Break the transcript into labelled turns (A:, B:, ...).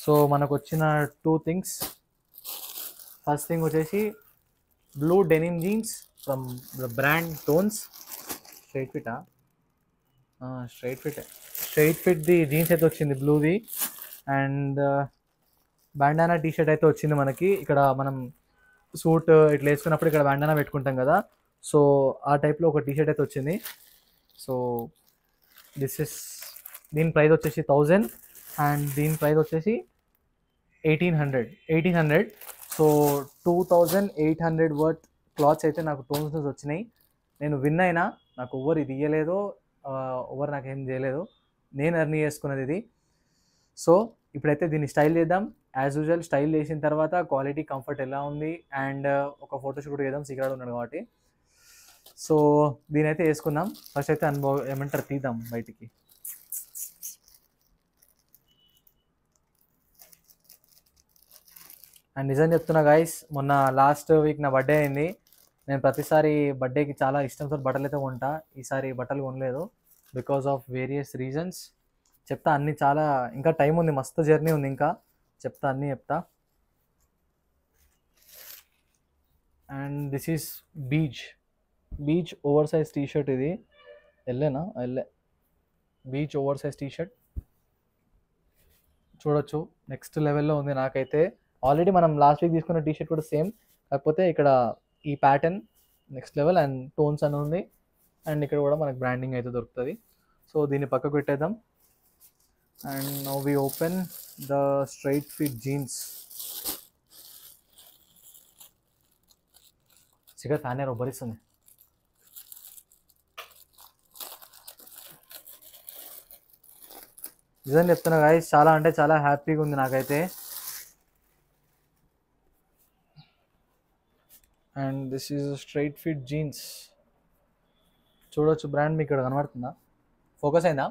A: So మనకు వచ్చిన 2 things. First thing వచ్చేసి blue denim jeans from the brand Tones. Straight ఫిటా? స్ట్రైట్ ఫిట్ది జీన్స్ అయితే వచ్చింది బ్లూది. అండ్ బ్యాండానా టీ షర్ట్ అయితే వచ్చింది మనకి. ఇక్కడ మనం సూట్ ఇట్లా వేసుకున్నప్పుడు ఇక్కడ బ్యాండానా పెట్టుకుంటాం కదా, సో ఆ టైప్లో ఒక టీ షర్ట్ అయితే వచ్చింది. సో దీని ప్రైస్ వచ్చేసి 1000 అండ్ దీని ప్రైస్ వచ్చేసి 1800. సో 2800 వర్త్ క్లాత్స్ అయితే నాకు టోన్స్ నుంచి వచ్చినాయి. నేను విన్ అయినా, నాకు ఎవరు ఇది ఇయ్యలేదు, ఎవరు నాకు ఏం చేయలేదు, నేను ఎర్న్ చేసుకున్నది ఇది. సో ఇప్పుడైతే దీన్ని స్టైల్ చేద్దాం. యాజ్ యూజువల్ స్టైల్ చేసిన తర్వాత క్వాలిటీ కంఫర్ట్ ఎలా ఉంది అండ్ ఒక ఫోటోషూట్ కూడా చేద్దాం, సీక్రెట్ ఉన్నాడు కాబట్టి. సో దీని అయితే వేసుకుందాం. ఫస్ట్ అయితే ఏమంటారు తీద్దాం బయటికి. అండ్ నిజం చెప్తున్నా గైస్, మొన్న లాస్ట్ వీక్ నా బర్త్డే అయింది. నేను ప్రతిసారి బర్త్డేకి చాలా ఇష్టంతో బట్టలు అయితే కొంటా. ఈసారి బట్టలు కొనలేదు బికాస్ ఆఫ్ వేరియస్ రీజన్స్. చెప్తా అన్ని, చాలా ఇంకా టైం ఉంది, మస్తు జర్నీ ఉంది, ఇంకా చెప్తా అన్నీ చెప్తా. And this is beach over size T shirt. ఇది ఎల్లే beach over size T shirt చూడొచ్చు, నెక్స్ట్ లెవెల్లో ఉంది నాకైతే. ఆల్రెడీ మనం లాస్ట్ వీక్ తీసుకున్న టీ షర్ట్ కూడా సేమ్, కాకపోతే ఇక్కడ ఈ pattern next level and Tones అని ఉంది. అండ్ ఇక్కడ కూడా మనకు బ్రాండింగ్ అయితే దొరుకుతుంది. సో దీన్ని పక్కకు పెట్టేద్దాం. And now we open the straight fit jeans. Cigarette fan air ఉబ్బరిస్తుంది. నిజం చెప్తున్నా గాయస్, చాలా అంటే చాలా హ్యాపీగా ఉంది నాకైతే. And this is straight fit jeans. చూడొచ్చు బ్రాండ్ మీకు ఇక్కడ కనబడుతుందా? ఫోకస్ అయిందా?